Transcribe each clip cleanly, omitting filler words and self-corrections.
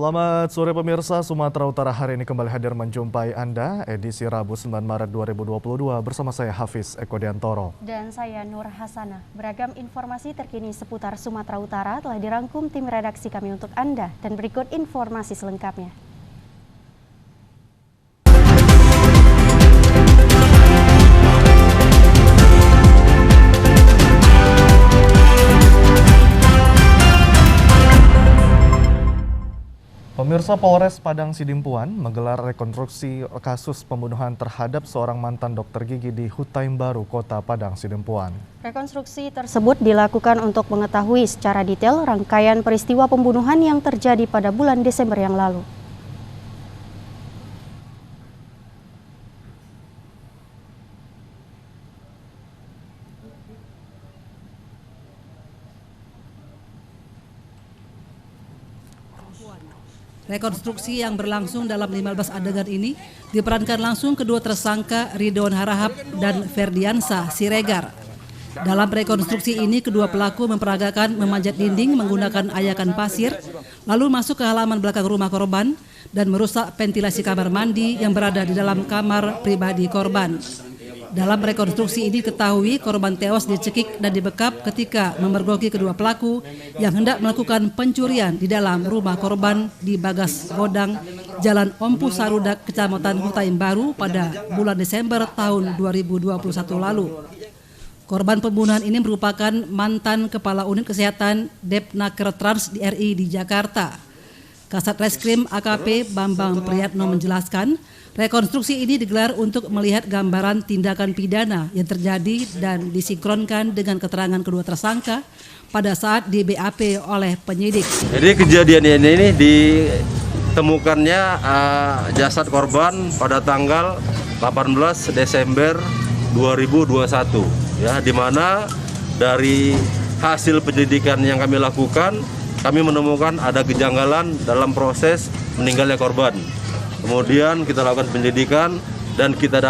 Selamat sore pemirsa, Sumatera Utara hari ini kembali hadir menjumpai Anda edisi Rabu 9 Maret 2022 bersama saya Hafiz Eko Diantoro. Dan saya Nur Hasanah. Beragam informasi terkini seputar Sumatera Utara telah dirangkum tim redaksi kami untuk Anda dan berikut informasi selengkapnya. Pemirsa, Polres Padang Sidimpuan menggelar rekonstruksi kasus pembunuhan terhadap seorang mantan dokter gigi di Hutaim Baru, Kota Padang Sidimpuan. Rekonstruksi tersebut dilakukan untuk mengetahui secara detail rangkaian peristiwa pembunuhan yang terjadi pada bulan Desember yang lalu. Rekonstruksi yang berlangsung dalam 15 adegan ini diperankan langsung kedua tersangka Ridwan Harahap dan Ferdiansah Siregar. Dalam rekonstruksi ini kedua pelaku memperagakan memanjat dinding menggunakan ayakan pasir, lalu masuk ke halaman belakang rumah korban dan merusak ventilasi kamar mandi yang berada di dalam kamar pribadi korban. Dalam rekonstruksi ini diketahui korban tewas dicekik dan dibekap ketika memergoki kedua pelaku yang hendak melakukan pencurian di dalam rumah korban di Bagas Godang, Jalan Ompu Sarudak, Kecamatan Hutaim Baru pada bulan Desember tahun 2021 lalu. Korban pembunuhan ini merupakan mantan Kepala Unit Kesehatan Depnaker Trans RI di Jakarta. Kasat Reskrim AKP Bambang Priyatno menjelaskan, rekonstruksi ini digelar untuk melihat gambaran tindakan pidana yang terjadi dan disinkronkan dengan keterangan kedua tersangka pada saat di BAP oleh penyidik. Jadi kejadian ini ditemukannya jasad korban pada tanggal 18 Desember 2021, ya, di mana dari hasil penyelidikan yang kami lakukan, kami menemukan ada kejanggalan dalam proses meninggalnya korban. Kemudian kita lakukan penyelidikan dan kita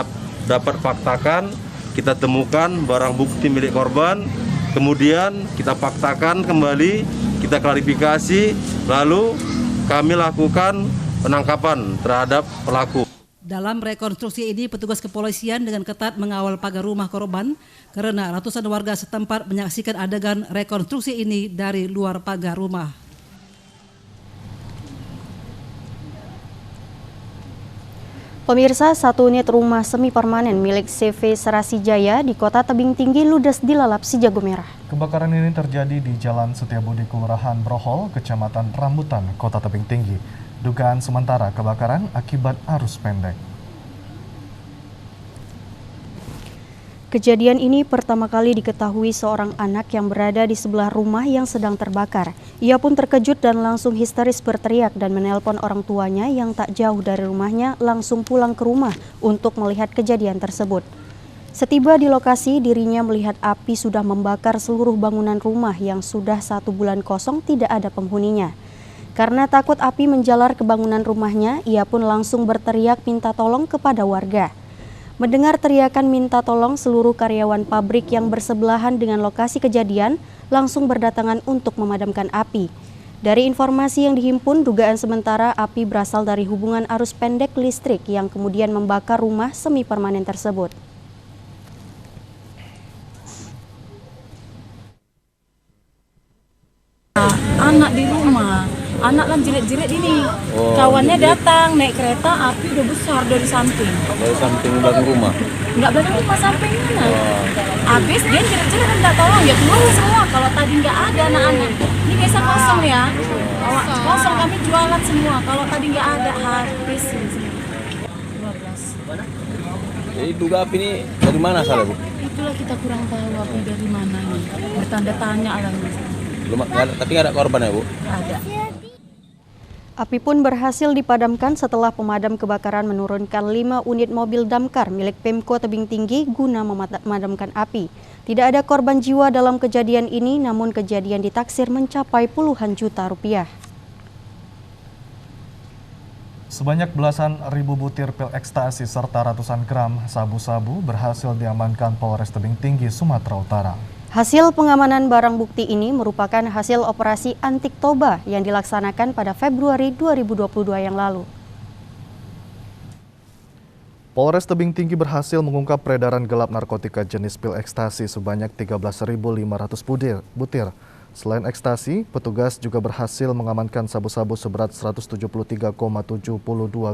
dapat faktakan, kita temukan barang bukti milik korban, kemudian kita faktakan kembali, kita klarifikasi, lalu kami lakukan penangkapan terhadap pelaku. Dalam rekonstruksi ini petugas kepolisian dengan ketat mengawal pagar rumah korban karena ratusan warga setempat menyaksikan adegan rekonstruksi ini dari luar pagar rumah. Pemirsa, satu unit rumah semi permanen milik CV Serasi Jaya di Kota Tebing Tinggi ludes dilalap si jago merah. Kebakaran ini terjadi di Jalan Setiabudi, Kelurahan Brohol, Kecamatan Rambutan, Kota Tebing Tinggi. Dugaan sementara kebakaran akibat arus pendek. Kejadian ini pertama kali diketahui seorang anak yang berada di sebelah rumah yang sedang terbakar. Ia pun terkejut dan langsung histeris berteriak dan menelpon orang tuanya yang tak jauh dari rumahnya langsung pulang ke rumah untuk melihat kejadian tersebut. Setiba di lokasi, dirinya melihat api sudah membakar seluruh bangunan rumah yang sudah 1 bulan kosong tidak ada penghuninya. Karena takut api menjalar ke bangunan rumahnya, ia pun langsung berteriak minta tolong kepada warga. Mendengar teriakan minta tolong, seluruh karyawan pabrik yang bersebelahan dengan lokasi kejadian langsung berdatangan untuk memadamkan api. Dari informasi yang dihimpun, dugaan sementara api berasal dari hubungan arus pendek listrik yang kemudian membakar rumah semi permanen tersebut. Anak di rumah, anak kan jerit-jerit ini. Kawannya datang naik kereta, api udah besar dari samping. Dari samping belakang rumah? Nggak belakang rumah, samping mana. Habis dia jerit-jerit minta tolong, ya keluar semua. Kalau tadi nggak ada anak-anak, ini biasa kosong ya. Kosong, kami jualan semua. Kalau tadi nggak ada, habis. 12. Jadi duga api ini dari mana salah, Bu? Itulah kita kurang tahu api dari mana nih. Bertanda tanya alangnya. Tapi nggak ada korban ya, Bu? Ada. Api pun berhasil dipadamkan setelah pemadam kebakaran menurunkan 5 unit mobil damkar milik Pemko Tebing Tinggi guna memadamkan api. Tidak ada korban jiwa dalam kejadian ini, namun kejadian ditaksir mencapai puluhan juta rupiah. Sebanyak belasan ribu butir pil ekstasi serta ratusan gram sabu-sabu berhasil diamankan Polres Tebing Tinggi, Sumatera Utara. Hasil pengamanan barang bukti ini merupakan hasil operasi Antik Toba yang dilaksanakan pada Februari 2022 yang lalu. Polres Tebing Tinggi berhasil mengungkap peredaran gelap narkotika jenis pil ekstasi sebanyak 13.500 butir. Selain ekstasi, petugas juga berhasil mengamankan sabu-sabu seberat 173,72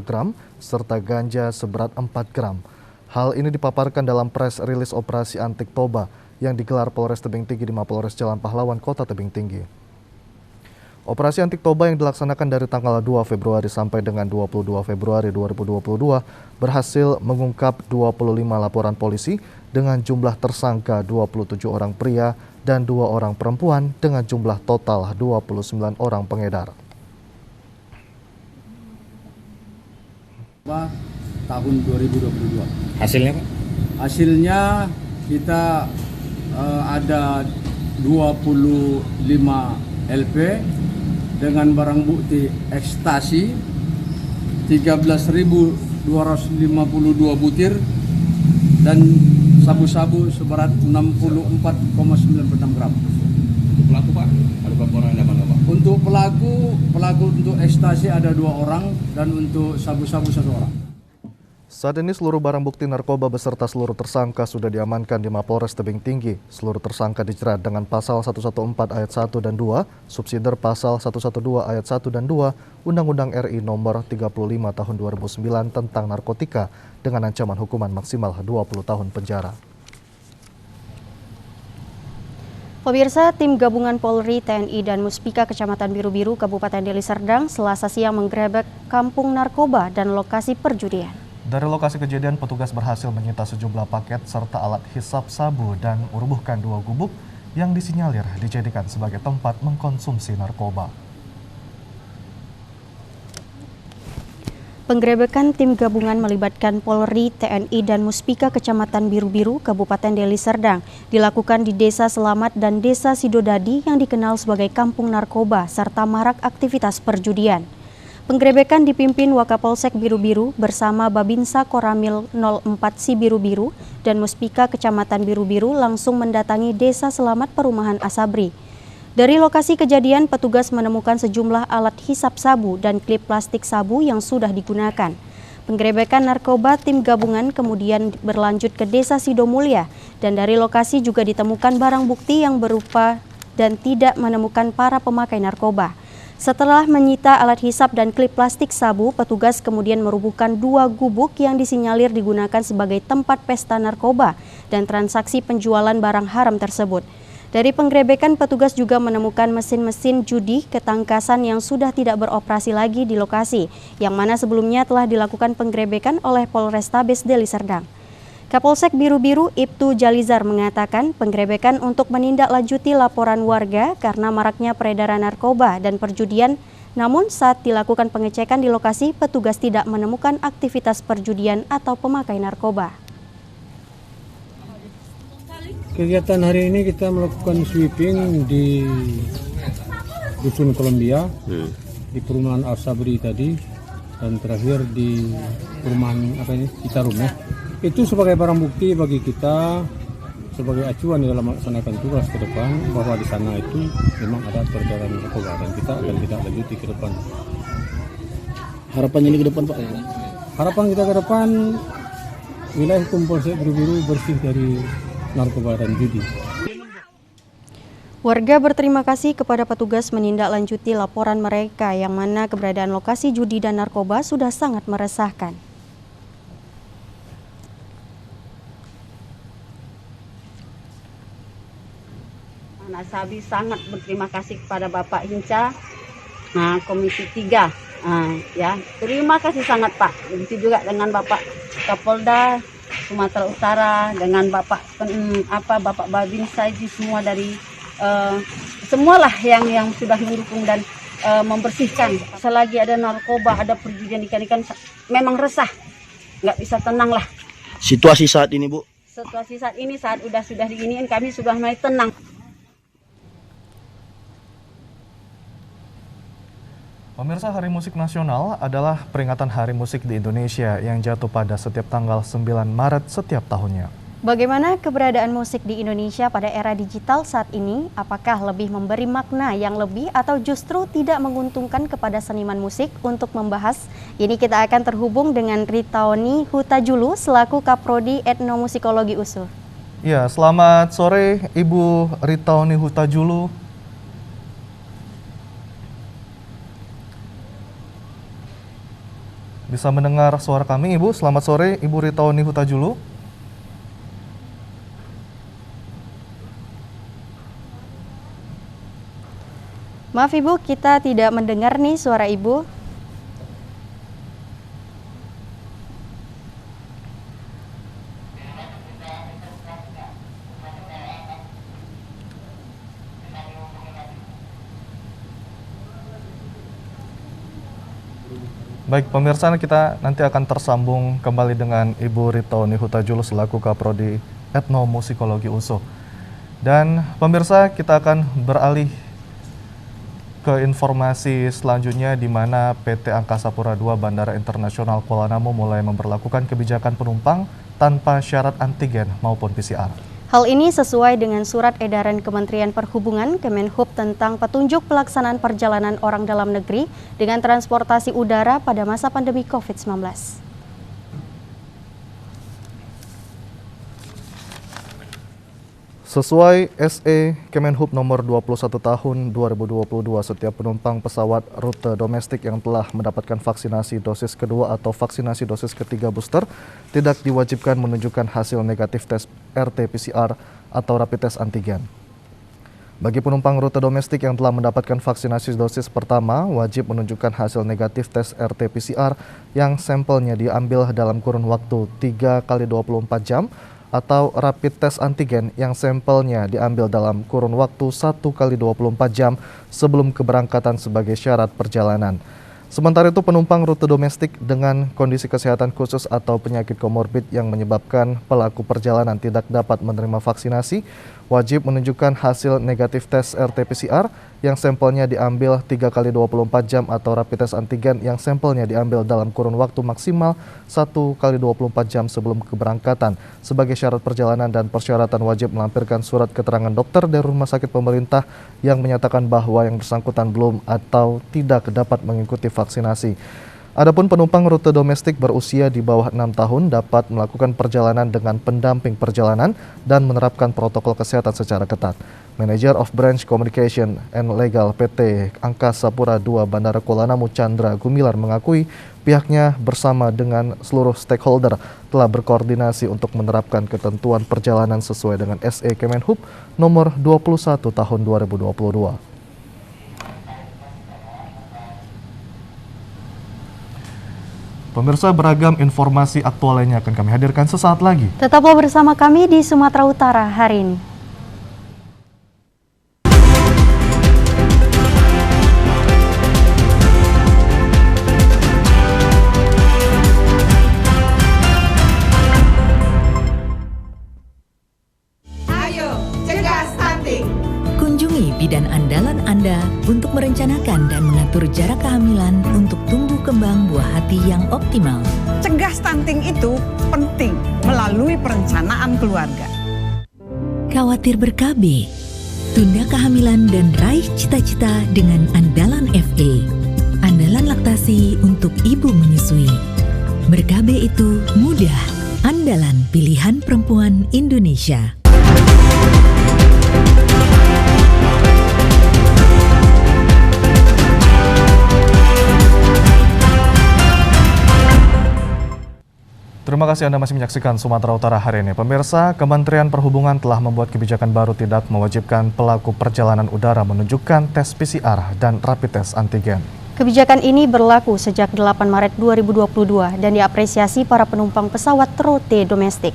gram serta ganja seberat 4 gram. Hal ini dipaparkan dalam press rilis operasi Antik Toba yang digelar Polres Tebing Tinggi di Mapolres Jalan Pahlawan, Kota Tebing Tinggi. Operasi Antik Toba yang dilaksanakan dari tanggal 2 Februari sampai dengan 22 Februari 2022 berhasil mengungkap 25 laporan polisi dengan jumlah tersangka 27 orang pria dan 2 orang perempuan dengan jumlah total 29 orang pengedar. Tahun 2022. Hasilnya Pak? Hasilnya kita ada 25 LP dengan barang bukti ekstasi 13.252 butir dan sabu-sabu seberat 64,96 gram. Untuk pelaku Pak? Ada berapa orang yang dapat Pak? Untuk pelaku untuk ekstasi ada 2 orang dan untuk sabu-sabu 1 orang. Saat ini seluruh barang bukti narkoba beserta seluruh tersangka sudah diamankan di Mapolres Tebing Tinggi. Seluruh tersangka dijerat dengan pasal 114 ayat 1 dan 2, subsider pasal 112 ayat 1 dan 2, Undang-Undang RI nomor 35 tahun 2009 tentang narkotika dengan ancaman hukuman maksimal 20 tahun penjara. Pemirsa, tim gabungan Polri, TNI, dan Muspika Kecamatan Biru-Biru, Kabupaten Deli Serdang, Selasa siang menggerebek kampung narkoba dan lokasi perjudian. Dari lokasi kejadian, petugas berhasil menyita sejumlah paket serta alat hisap sabu dan merubuhkan 2 gubuk yang disinyalir dijadikan sebagai tempat mengkonsumsi narkoba. Penggerebekan tim gabungan melibatkan Polri, TNI, dan Muspika Kecamatan Biru-Biru, Kabupaten Deli Serdang dilakukan di Desa Selamat dan Desa Sidodadi yang dikenal sebagai kampung narkoba serta marak aktivitas perjudian. Penggerebekan dipimpin Wakapolsek Biru-Biru bersama Babinsa Koramil 04 Si Biru-Biru dan Muspika Kecamatan Biru-Biru langsung mendatangi Desa Selamat Perumahan Asabri. Dari lokasi kejadian, petugas menemukan sejumlah alat hisap sabu dan klip plastik sabu yang sudah digunakan. Penggerebekan narkoba tim gabungan kemudian berlanjut ke Desa Sidomulya dan dari lokasi juga ditemukan barang bukti yang berupa dan tidak menemukan para pemakai narkoba. Setelah menyita alat hisap dan klip plastik sabu, petugas kemudian merubuhkan 2 gubuk yang disinyalir digunakan sebagai tempat pesta narkoba dan transaksi penjualan barang haram tersebut. Dari penggerebekan, petugas juga menemukan mesin-mesin judi ketangkasan yang sudah tidak beroperasi lagi di lokasi, yang mana sebelumnya telah dilakukan penggerebekan oleh Polrestabes Deli Serdang. Kapolsek Biru-Biru Ibtu Jalizar mengatakan penggerebekan untuk menindaklanjuti laporan warga karena maraknya peredaran narkoba dan perjudian, namun saat dilakukan pengecekan di lokasi, petugas tidak menemukan aktivitas perjudian atau pemakai narkoba. Kegiatan hari ini kita melakukan sweeping di Dusun Kolombia, di perumahan Asabri tadi, dan terakhir di perumahan Citarum ya. Itu sebagai barang bukti bagi kita, sebagai acuan dalam melaksanakan tugas ke depan, bahwa di sana itu memang ada peredaran narkoba dan kita akan tidak lanjuti ke depan. Harapannya ini ke depan Pak? Harapan kita ke depan, wilayah hukum Polsek Biru-Biru bersih dari narkoba dan judi. Warga berterima kasih kepada petugas menindaklanjuti laporan mereka yang mana keberadaan lokasi judi dan narkoba sudah sangat meresahkan. Asabi sangat berterima kasih kepada Bapak Hinca, Komisi 3. Ya, terima kasih sangat Pak. Begitu juga dengan Bapak Kapolda Sumatera Utara, dengan Bapak Bapak Babinsa, semua dari semualah yang sudah mendukung dan membersihkan. Selagi ada narkoba, ada perjudian ikan-ikan, memang resah, nggak bisa tenang lah. Situasi saat ini Bu? Situasi saat ini saat sudah diginiin, kami sudah mulai tenang. Pemirsa, Hari Musik Nasional adalah peringatan hari musik di Indonesia yang jatuh pada setiap tanggal 9 Maret setiap tahunnya. Bagaimana keberadaan musik di Indonesia pada era digital saat ini? Apakah lebih memberi makna yang lebih atau justru tidak menguntungkan kepada seniman musik? Untuk membahas, ini kita akan terhubung dengan Ritaoni Hutajulu selaku Kaprodi Etnomusikologi USU. Ya, selamat sore Ibu Ritaoni Hutajulu. Bisa mendengar suara kami Ibu? Selamat sore Ibu Ritaoni Hutajulu. Maaf Ibu, kita tidak mendengar nih suara Ibu. Baik pemirsa, kita nanti akan tersambung kembali dengan Ibu Ritaoni Hutajulu selaku Kaprodi Etnomusikologi USU. Dan pemirsa, kita akan beralih ke informasi selanjutnya di mana PT Angkasa Pura II Bandara Internasional Kuala Namu mulai memberlakukan kebijakan penumpang tanpa syarat antigen maupun PCR. Hal ini sesuai dengan surat edaran Kementerian Perhubungan Kemenhub tentang petunjuk pelaksanaan perjalanan orang dalam negeri dengan transportasi udara pada masa pandemi COVID-19. Sesuai SE Kemenhub nomor 21 tahun 2022, setiap penumpang pesawat rute domestik yang telah mendapatkan vaksinasi dosis kedua atau vaksinasi dosis ketiga booster tidak diwajibkan menunjukkan hasil negatif tes RT-PCR atau rapid test antigen. Bagi penumpang rute domestik yang telah mendapatkan vaksinasi dosis pertama, wajib menunjukkan hasil negatif tes RT-PCR yang sampelnya diambil dalam kurun waktu 3 kali 24 jam atau rapid test antigen yang sampelnya diambil dalam kurun waktu 1 kali 24 jam sebelum keberangkatan sebagai syarat perjalanan. Sementara itu, penumpang rute domestik dengan kondisi kesehatan khusus atau penyakit komorbid yang menyebabkan pelaku perjalanan tidak dapat menerima vaksinasi, wajib menunjukkan hasil negatif tes RT-PCR yang sampelnya diambil 3 kali 24 jam atau rapid test antigen yang sampelnya diambil dalam kurun waktu maksimal 1 kali 24 jam sebelum keberangkatan. Sebagai syarat perjalanan dan persyaratan wajib melampirkan surat keterangan dokter dari rumah sakit pemerintah yang menyatakan bahwa yang bersangkutan belum atau tidak dapat mengikuti vaksinasi. Adapun penumpang rute domestik berusia di bawah 6 tahun dapat melakukan perjalanan dengan pendamping perjalanan dan menerapkan protokol kesehatan secara ketat. Manager of Branch Communication and Legal PT Angkasa Pura II Bandara Kuala Namu Chandra Gumilar mengakui pihaknya bersama dengan seluruh stakeholder telah berkoordinasi untuk menerapkan ketentuan perjalanan sesuai dengan SE Kemenhub nomor 21 tahun 2022. Pemirsa, beragam informasi aktual lainnya akan kami hadirkan sesaat lagi. Tetaplah bersama kami di Sumatera Utara hari ini. Ayo, cegah stunting. Kunjungi bidan andalan Anda untuk merencanakan dan mengatur jarak kehamilan untuk tumbuh kembang buah hati yang optimal. Cegah stunting itu penting melalui perencanaan keluarga. Khawatir ber-KB? Tunda kehamilan dan raih cita-cita dengan Andalan FE. Andalan laktasi untuk ibu menyusui. Ber-KB itu mudah. Andalan pilihan perempuan Indonesia. Terima kasih Anda masih menyaksikan Sumatera Utara hari ini. Pemirsa, Kementerian Perhubungan telah membuat kebijakan baru tidak mewajibkan pelaku perjalanan udara menunjukkan tes PCR dan rapid test antigen. Kebijakan ini berlaku sejak 8 Maret 2022 dan diapresiasi para penumpang pesawat rute domestik.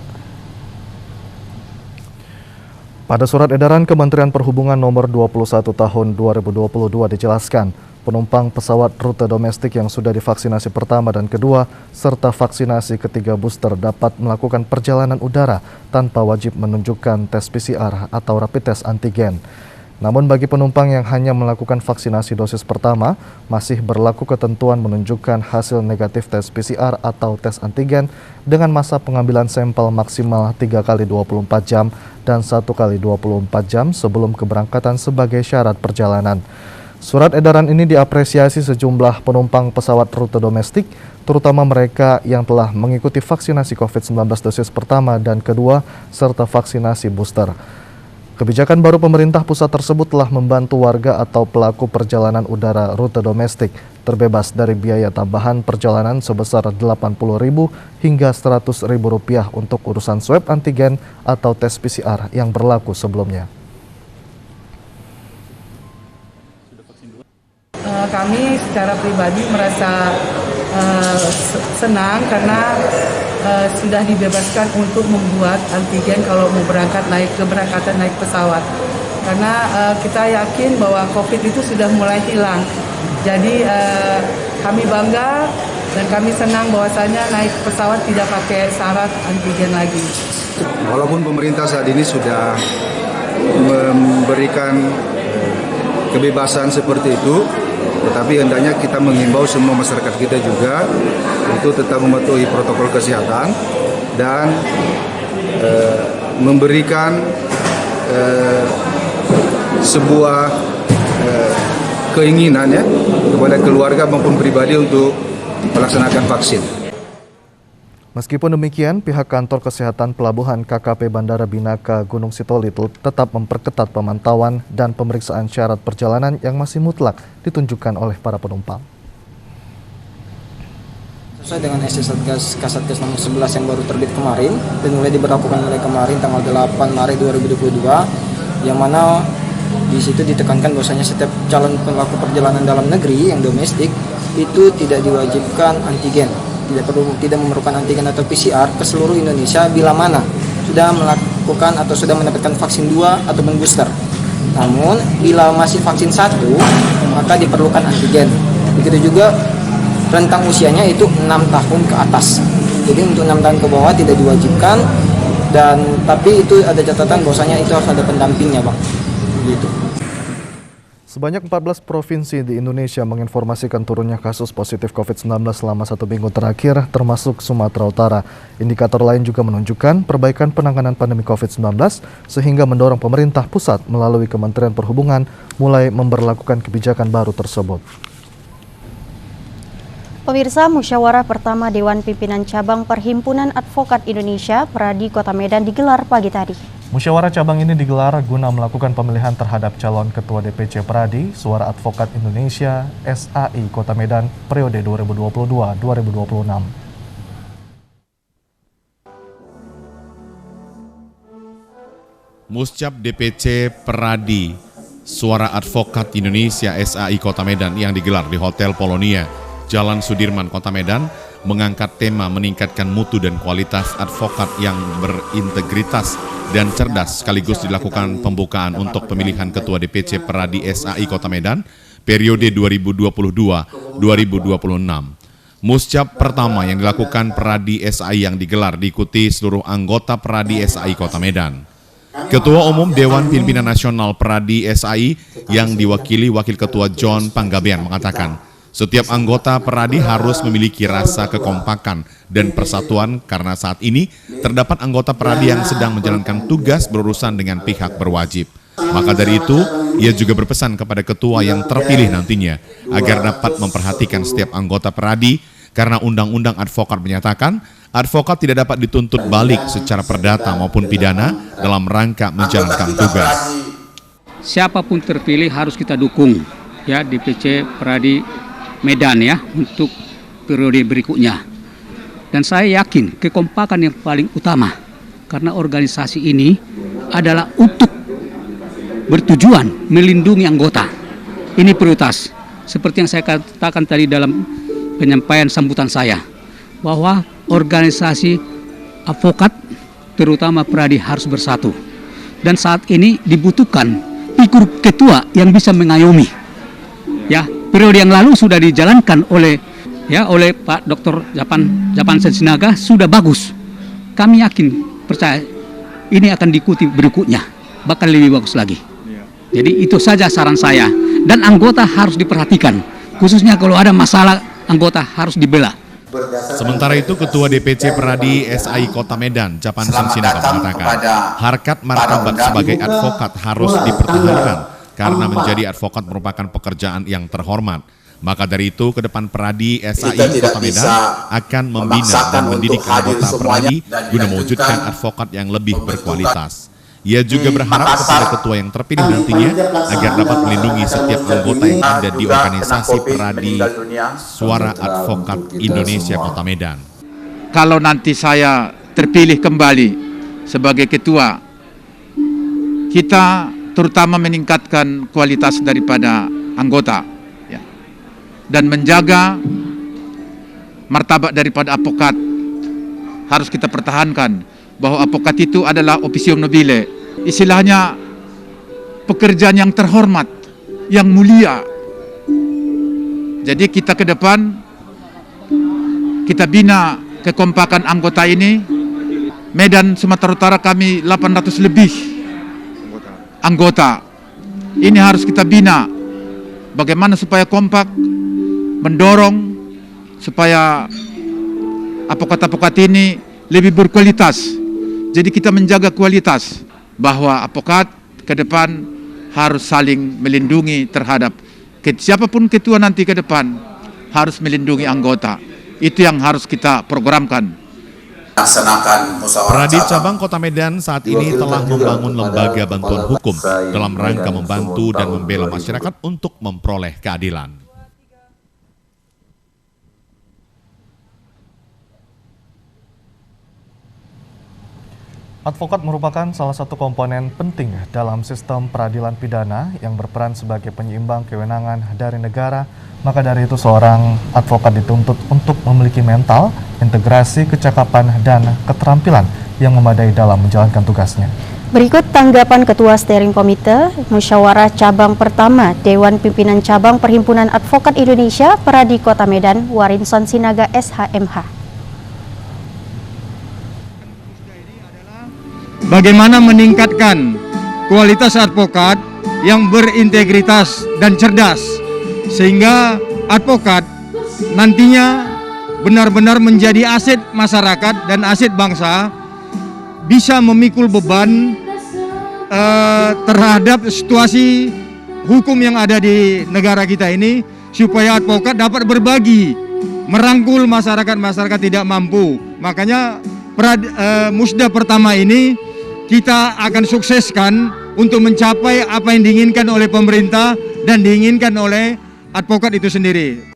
Pada surat edaran Kementerian Perhubungan nomor 21 tahun 2022 dijelaskan, penumpang pesawat rute domestik yang sudah divaksinasi pertama dan kedua serta vaksinasi ketiga booster dapat melakukan perjalanan udara tanpa wajib menunjukkan tes PCR atau rapid test antigen. Namun bagi penumpang yang hanya melakukan vaksinasi dosis pertama, masih berlaku ketentuan menunjukkan hasil negatif tes PCR atau tes antigen dengan masa pengambilan sampel maksimal 3 kali 24 jam dan 1 kali 24 jam sebelum keberangkatan sebagai syarat perjalanan. Surat edaran ini diapresiasi sejumlah penumpang pesawat rute domestik, terutama mereka yang telah mengikuti vaksinasi COVID-19 dosis pertama dan kedua, serta vaksinasi booster. Kebijakan baru pemerintah pusat tersebut telah membantu warga atau pelaku perjalanan udara rute domestik terbebas dari biaya tambahan perjalanan sebesar Rp80.000 hingga Rp100.000 untuk urusan swab antigen atau tes PCR yang berlaku sebelumnya. Kami secara pribadi merasa senang karena sudah dibebaskan untuk membuat antigen kalau mau keberangkatan naik pesawat. Karena kita yakin bahwa COVID itu sudah mulai hilang. Jadi kami bangga dan kami senang bahwasanya naik pesawat tidak pakai syarat antigen lagi. Walaupun pemerintah saat ini sudah memberikan kebebasan seperti itu, tetapi hendaknya kita mengimbau semua masyarakat kita juga itu tetap mematuhi protokol kesehatan dan memberikan sebuah keinginan ya kepada keluarga maupun pribadi untuk melaksanakan vaksin. Meskipun demikian, pihak kantor kesehatan pelabuhan KKP Bandara Binaka Gunung Sitoli tetap memperketat pemantauan dan pemeriksaan syarat perjalanan yang masih mutlak ditunjukkan oleh para penumpang. Sesuai dengan SC Satgas Kasatgas nomor 11 yang baru terbit kemarin dan mulai diberlakukan mulai kemarin tanggal 8 Maret 2022, yang mana di situ ditekankan bahwasanya setiap calon pelaku perjalanan dalam negeri yang domestik itu tidak diwajibkan antigen. Tidak memerlukan antigen atau PCR ke seluruh Indonesia bila mana sudah melakukan atau sudah mendapatkan vaksin 2 ataupun booster. Namun bila masih vaksin 1 maka diperlukan antigen. Begitu juga rentang usianya itu 6 tahun ke atas. Jadi untuk 6 tahun ke bawah tidak diwajibkan, dan tapi itu ada catatan bahwasanya itu harus ada pendampingnya, Bang. Gitu. Sebanyak 14 provinsi di Indonesia menginformasikan turunnya kasus positif COVID-19 selama 1 minggu terakhir, termasuk Sumatera Utara. Indikator lain juga menunjukkan perbaikan penanganan pandemi COVID-19, sehingga mendorong pemerintah pusat melalui Kementerian Perhubungan mulai memberlakukan kebijakan baru tersebut. Pemirsa, musyawarah pertama Dewan Pimpinan Cabang Perhimpunan Advokat Indonesia Pradi Kota Medan digelar pagi tadi. Musyawarah cabang ini digelar guna melakukan pemilihan terhadap calon Ketua DPC Pradi Suara Advokat Indonesia SAI Kota Medan periode 2022-2026. Muscap DPC Pradi Suara Advokat Indonesia SAI Kota Medan yang digelar di Hotel Polonia, Jalan Sudirman, Kota Medan, mengangkat tema meningkatkan mutu dan kualitas advokat yang berintegritas dan cerdas, sekaligus dilakukan pembukaan untuk pemilihan Ketua DPC Pradi SAI Kota Medan periode 2022-2026. Muscap pertama yang dilakukan Pradi SAI yang digelar diikuti seluruh anggota Pradi SAI Kota Medan. Ketua Umum Dewan Pimpinan Nasional Pradi SAI yang diwakili Wakil Ketua John Panggabean mengatakan, setiap anggota Pradi harus memiliki rasa kekompakan dan persatuan karena saat ini terdapat anggota Pradi yang sedang menjalankan tugas berurusan dengan pihak berwajib. Maka dari itu, ia juga berpesan kepada ketua yang terpilih nantinya agar dapat memperhatikan setiap anggota Pradi karena Undang-Undang Advokat menyatakan advokat tidak dapat dituntut balik secara perdata maupun pidana dalam rangka menjalankan tugas. Siapapun terpilih harus kita dukung ya DPC Pradi Medan ya untuk periode berikutnya. Dan saya yakin kekompakan yang paling utama karena organisasi ini adalah untuk bertujuan melindungi anggota. Ini prioritas. Seperti yang saya katakan tadi dalam penyampaian sambutan saya, bahwa organisasi advokat terutama Pradi harus bersatu. Dan saat ini dibutuhkan figur ketua yang bisa mengayomi. Ya, periode yang lalu sudah dijalankan oleh Pak Dr. Japan Sensinaga sudah bagus. Kami yakin, percaya ini akan diikuti berikutnya, bahkan lebih bagus lagi. Jadi itu saja saran saya. Dan anggota harus diperhatikan, khususnya kalau ada masalah anggota harus dibela. Sementara itu, Ketua DPC Peradi SAI Kota Medan, Japan Sinaga mengatakan, harkat martabat sebagai advokat harus dipertahankan karena menjadi advokat merupakan pekerjaan yang terhormat. Maka dari itu, ke depan Peradi SAI Kota Medan akan membina dan mendidik anggota Peradi guna mewujudkan advokat yang lebih berkualitas. Ia juga berharap kepada ketua yang terpilih nantinya agar dapat melindungi setiap anggota yang ada di organisasi Peradi Suara Advokat Indonesia Kota Medan. Kalau nanti saya terpilih kembali sebagai ketua, kita terutama meningkatkan kualitas daripada anggota ya, dan menjaga martabat daripada advokat harus kita pertahankan. Bahwa advokat itu adalah officium nobile, istilahnya pekerjaan yang terhormat, yang mulia. Jadi kita ke depan, kita bina kekompakan anggota ini. Medan Sumatera Utara kami 800 lebih anggota. Ini harus kita bina. Bagaimana supaya kompak, mendorong supaya advokat-advokat ini lebih berkualitas. Jadi kita menjaga kualitas, bahwa advokat ke depan harus saling melindungi terhadap siapapun ketua nanti ke depan harus melindungi anggota. Itu yang harus kita programkan. Peradi Cabang Kota Medan saat ini telah membangun lembaga bantuan hukum dalam rangka membantu dan membela masyarakat untuk memperoleh keadilan. Advokat merupakan salah satu komponen penting dalam sistem peradilan pidana yang berperan sebagai penyeimbang kewenangan dari negara. Maka dari itu seorang advokat dituntut untuk memiliki mental, integrasi, kecakapan, dan keterampilan yang memadai dalam menjalankan tugasnya. Berikut tanggapan Ketua Steering Komite Musyawarah Cabang Pertama Dewan Pimpinan Cabang Perhimpunan Advokat Indonesia Peradi Kota Medan, Warinson Sinaga SHMH. Bagaimana meningkatkan kualitas advokat yang berintegritas dan cerdas, sehingga advokat nantinya benar-benar menjadi aset masyarakat dan aset bangsa, bisa memikul beban terhadap situasi hukum yang ada di negara kita ini, supaya advokat dapat berbagi, merangkul masyarakat tidak mampu. Makanya musda pertama ini kita akan sukseskan untuk mencapai apa yang diinginkan oleh pemerintah dan diinginkan oleh advokat itu sendiri.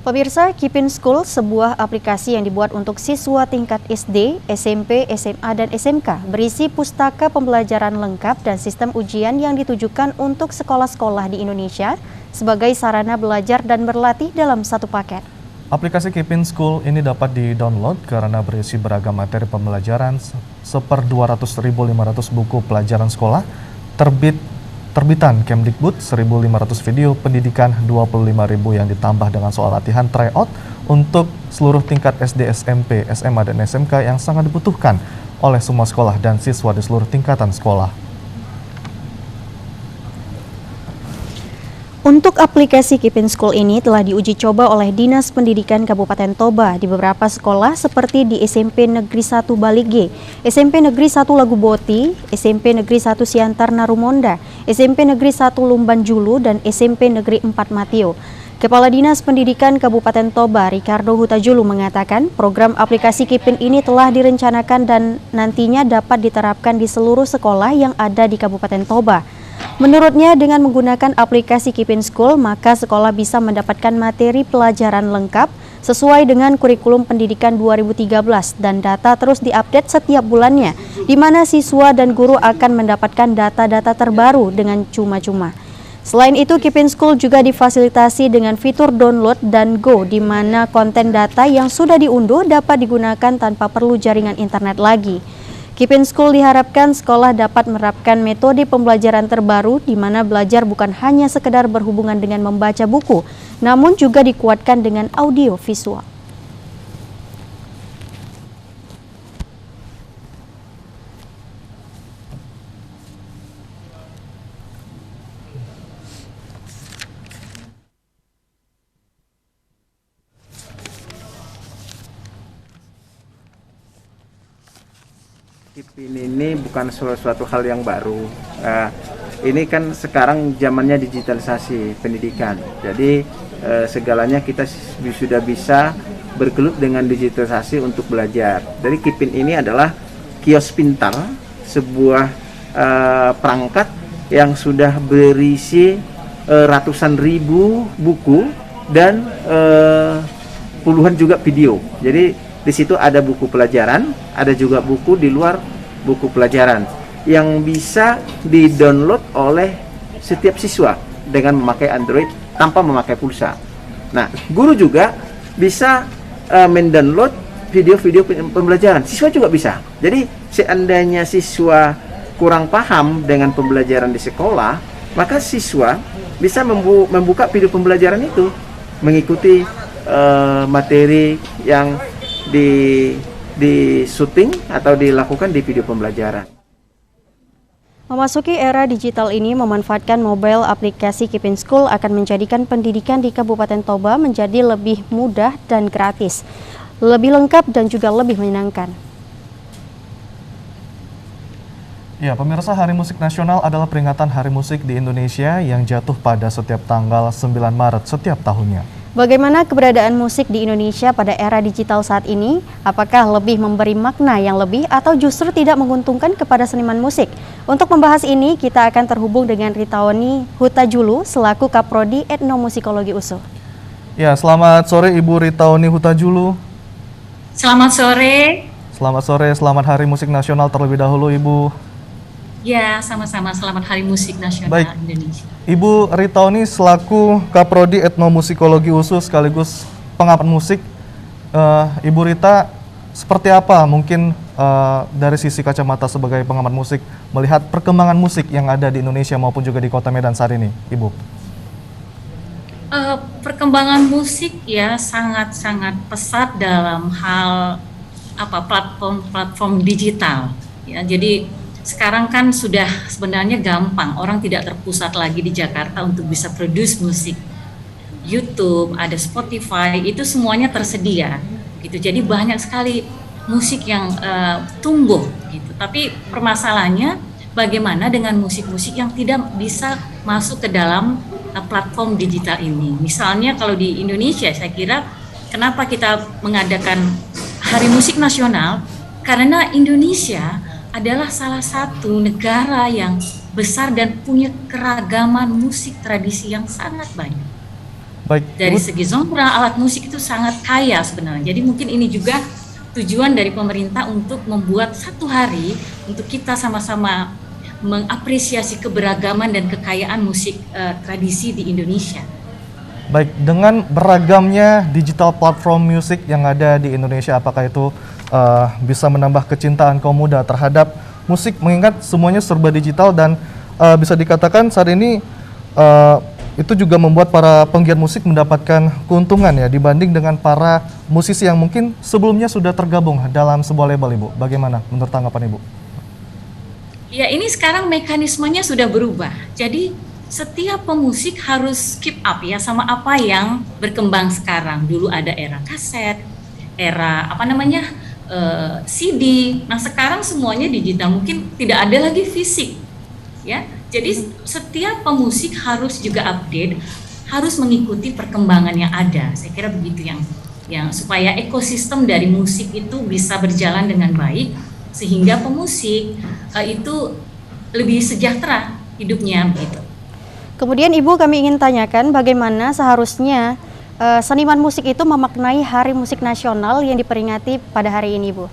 Pemirsa, Keepin School, sebuah aplikasi yang dibuat untuk siswa tingkat SD, SMP, SMA, dan SMK, berisi pustaka pembelajaran lengkap dan sistem ujian yang ditujukan untuk sekolah-sekolah di Indonesia sebagai sarana belajar dan berlatih dalam satu paket. Aplikasi Keepin School ini dapat di-download karena berisi beragam materi pembelajaran seper 200.500 buku pelajaran sekolah, terbitan Kemdikbud, 1.500 video pendidikan, 25.000 yang ditambah dengan soal latihan tryout untuk seluruh tingkat SD, SMP, SMA, dan SMK yang sangat dibutuhkan oleh semua sekolah dan siswa di seluruh tingkatan sekolah. Untuk aplikasi Keepin School ini telah diuji coba oleh Dinas Pendidikan Kabupaten Toba di beberapa sekolah seperti di SMP Negeri 1 Balige, SMP Negeri 1 Laguboti, SMP Negeri 1 Siantar Narumonda, SMP Negeri 1 Lumban Julu, dan SMP Negeri 4 Matio. Kepala Dinas Pendidikan Kabupaten Toba, Ricardo Hutajulu, mengatakan program aplikasi Keepin ini telah direncanakan dan nantinya dapat diterapkan di seluruh sekolah yang ada di Kabupaten Toba. Menurutnya, dengan menggunakan aplikasi Keepin School, maka sekolah bisa mendapatkan materi pelajaran lengkap sesuai dengan kurikulum pendidikan 2013 dan data terus diupdate setiap bulannya, di mana siswa dan guru akan mendapatkan data-data terbaru dengan cuma-cuma. Selain itu, Keepin School juga difasilitasi dengan fitur download dan go, di mana konten data yang sudah diunduh dapat digunakan tanpa perlu jaringan internet lagi. Keepin School diharapkan sekolah dapat menerapkan metode pembelajaran terbaru di mana belajar bukan hanya sekedar berhubungan dengan membaca buku, namun juga dikuatkan dengan audio visual. KIPIN ini bukan suatu hal yang baru. Ini kan sekarang zamannya digitalisasi pendidikan. Jadi segalanya kita sudah bisa bergelut dengan digitalisasi untuk belajar. Jadi KIPIN ini adalah kios pintar, sebuah perangkat yang sudah berisi ratusan ribu buku dan puluhan juga video. Jadi di situ ada buku pelajaran, ada juga buku di luar buku pelajaran yang bisa di-download oleh setiap siswa dengan memakai Android tanpa memakai pulsa. Nah, guru juga bisa mendownload video-video pembelajaran. Siswa juga bisa. Jadi seandainya siswa kurang paham dengan pembelajaran di sekolah, maka siswa bisa membuka video pembelajaran itu, mengikuti materi yang di syuting atau dilakukan di video pembelajaran. Memasuki era digital ini, memanfaatkan mobile aplikasi KIPIN School akan menjadikan pendidikan di Kabupaten Toba menjadi lebih mudah dan gratis, lebih lengkap dan juga lebih menyenangkan. Ya, pemirsa, Hari Musik Nasional adalah peringatan Hari Musik di Indonesia yang jatuh pada setiap tanggal 9 Maret setiap tahunnya. Bagaimana keberadaan musik di Indonesia pada era digital saat ini? Apakah lebih memberi makna yang lebih atau justru tidak menguntungkan kepada seniman musik? Untuk membahas ini, kita akan terhubung dengan Ritaoni Hutajulu selaku Kaprodi Etnomusikologi USU. Ya, selamat sore Ibu Ritaoni Hutajulu. Selamat sore. Selamat sore, selamat Hari Musik Nasional terlebih dahulu Ibu. Ya, sama-sama. Selamat Hari Musik Nasional Indonesia. Ibu Ritaoni selaku Kaprodi Etnomusikologi USU sekaligus pengamat musik. Ibu Rita, seperti apa mungkin dari sisi kacamata sebagai pengamat musik melihat perkembangan musik yang ada di Indonesia maupun juga di Kota Medan saat ini, Ibu? Perkembangan musik ya sangat-sangat pesat dalam hal platform digital. Ya, jadi sekarang kan sudah sebenarnya gampang, orang tidak terpusat lagi di Jakarta untuk bisa produce musik. YouTube, ada Spotify, itu semuanya tersedia gitu. Jadi banyak sekali musik yang tumbuh gitu. Tapi permasalahannya bagaimana dengan musik-musik yang tidak bisa masuk ke dalam platform digital ini. Misalnya kalau di Indonesia, saya kira kenapa kita mengadakan Hari Musik Nasional, karena Indonesia adalah salah satu negara yang besar dan punya keragaman musik tradisi yang sangat banyak. Baik, dari segi genre alat musik itu sangat kaya sebenarnya. Jadi mungkin ini juga tujuan dari pemerintah untuk membuat satu hari untuk kita sama-sama mengapresiasi keberagaman dan kekayaan musik tradisi di Indonesia. Baik, dengan beragamnya digital platform musik yang ada di Indonesia, apakah itu bisa menambah kecintaan kaum muda terhadap musik, mengingat semuanya serba digital dan bisa dikatakan saat ini itu juga membuat para penggiat musik mendapatkan keuntungan ya dibanding dengan para musisi yang mungkin sebelumnya sudah tergabung dalam sebuah label, Ibu. Bagaimana menurut tanggapan Ibu? Ya, ini sekarang mekanismenya sudah berubah. Jadi setiap pemusik harus keep up ya sama apa yang berkembang sekarang. Dulu ada era kaset, era CD. Nah, sekarang semuanya digital, mungkin tidak ada lagi fisik. Ya. Jadi setiap pemusik harus juga update, harus mengikuti perkembangan yang ada. Saya kira begitu yang supaya ekosistem dari musik itu bisa berjalan dengan baik sehingga pemusik itu lebih sejahtera hidupnya begitu. Kemudian Ibu, kami ingin tanyakan bagaimana seharusnya seniman musik itu memaknai Hari Musik Nasional yang diperingati pada hari ini, Bu?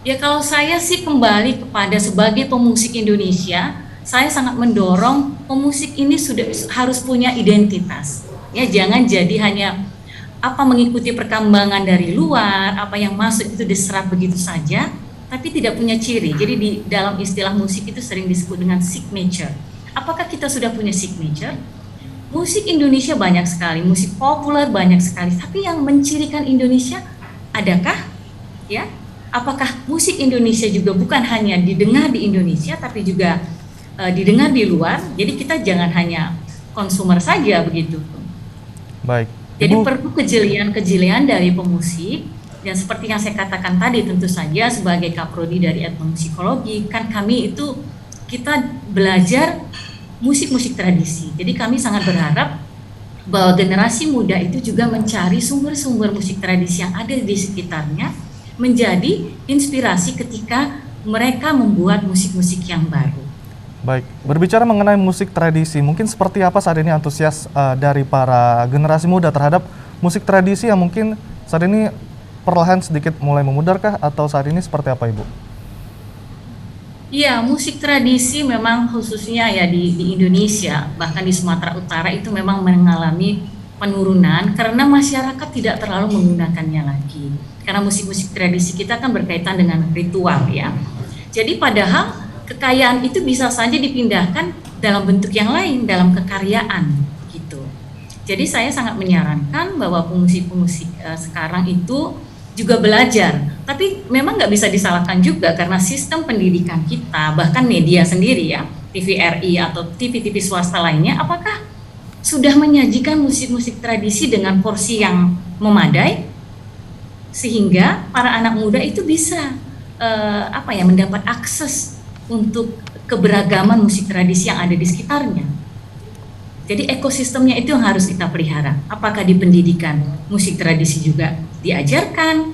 Ya, kalau saya sih kembali kepada sebagai pemusik Indonesia, saya sangat mendorong pemusik ini sudah harus punya identitas. Ya, jangan jadi hanya mengikuti perkembangan dari luar, apa yang masuk itu diserap begitu saja, tapi tidak punya ciri. Jadi di dalam istilah musik itu sering disebut dengan signature. Apakah kita sudah punya signature? Musik Indonesia banyak sekali, musik populer banyak sekali, tapi yang mencirikan Indonesia adakah? Ya, apakah musik Indonesia juga bukan hanya didengar di Indonesia, tapi juga didengar di luar? Jadi kita jangan hanya konsumer saja begitu. Baik. Jadi perlu kejelian dari pemusik Dan seperti yang saya katakan tadi, tentu saja sebagai kaprodi dari etnomusikologi, kan kami itu kita belajar musik-musik tradisi. Jadi kami sangat berharap bahwa generasi muda itu juga mencari sumber-sumber musik tradisi yang ada di sekitarnya, menjadi inspirasi ketika mereka membuat musik-musik yang baru. Baik, berbicara mengenai musik tradisi, mungkin seperti apa saat ini antusias dari para generasi muda terhadap musik tradisi yang mungkin saat ini perlahan sedikit mulai memudarkah, atau saat ini seperti apa, Ibu? Iya, musik tradisi memang khususnya ya di Indonesia, bahkan di Sumatera Utara itu memang mengalami penurunan karena masyarakat tidak terlalu menggunakannya lagi. Karena musik-musik tradisi kita kan berkaitan dengan ritual ya. Jadi padahal kekayaan itu bisa saja dipindahkan dalam bentuk yang lain, dalam kekaryaan gitu. Jadi saya sangat menyarankan bahwa pemusik-pemusik sekarang itu juga belajar, tapi memang nggak bisa disalahkan juga karena sistem pendidikan kita, bahkan media sendiri ya, TVRI atau TV-TV swasta lainnya, apakah sudah menyajikan musik-musik tradisi dengan porsi yang memadai sehingga para anak muda itu bisa mendapat akses untuk keberagaman musik tradisi yang ada di sekitarnya. Jadi ekosistemnya itu yang harus kita pelihara. Apakah di pendidikan musik tradisi juga diajarkan?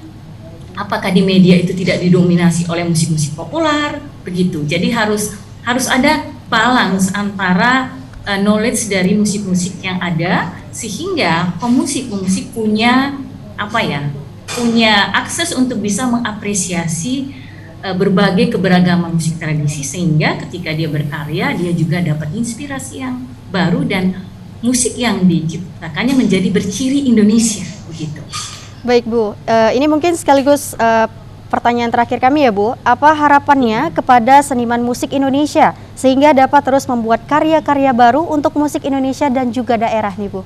Apakah di media itu tidak didominasi oleh musik-musik populer? Begitu. Jadi harus ada balance antara knowledge dari musik-musik yang ada sehingga pemusik-pemusik punya punya akses untuk bisa mengapresiasi berbagai keberagaman musik tradisi sehingga ketika dia berkarya dia juga dapat inspirasi yang baru dan musik yang diciptakannya menjadi berciri Indonesia begitu. Baik Bu, ini mungkin sekaligus pertanyaan terakhir kami ya Bu. Apa harapannya kepada seniman musik Indonesia sehingga dapat terus membuat karya-karya baru untuk musik Indonesia dan juga daerah nih Bu?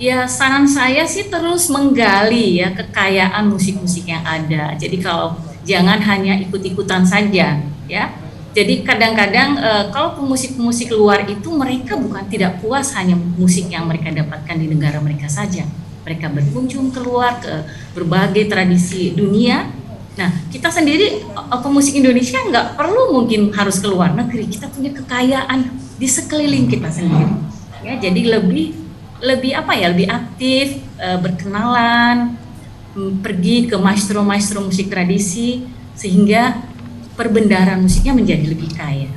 Ya, saran saya sih terus menggali ya kekayaan musik-musik yang ada. Jadi kalau jangan hanya ikut-ikutan saja ya. Jadi kadang-kadang kalau pemusik-pemusik luar itu mereka bukan tidak puas hanya musik yang mereka dapatkan di negara mereka saja. Mereka berkunjung keluar ke berbagai tradisi dunia. Nah, kita sendiri pemusik Indonesia nggak perlu mungkin harus ke luar negeri. Kita punya kekayaan di sekeliling kita sendiri. Ya, jadi lebih aktif, berkenalan, pergi ke maestro-maestro musik tradisi sehingga perbendaharaan musiknya menjadi lebih kaya.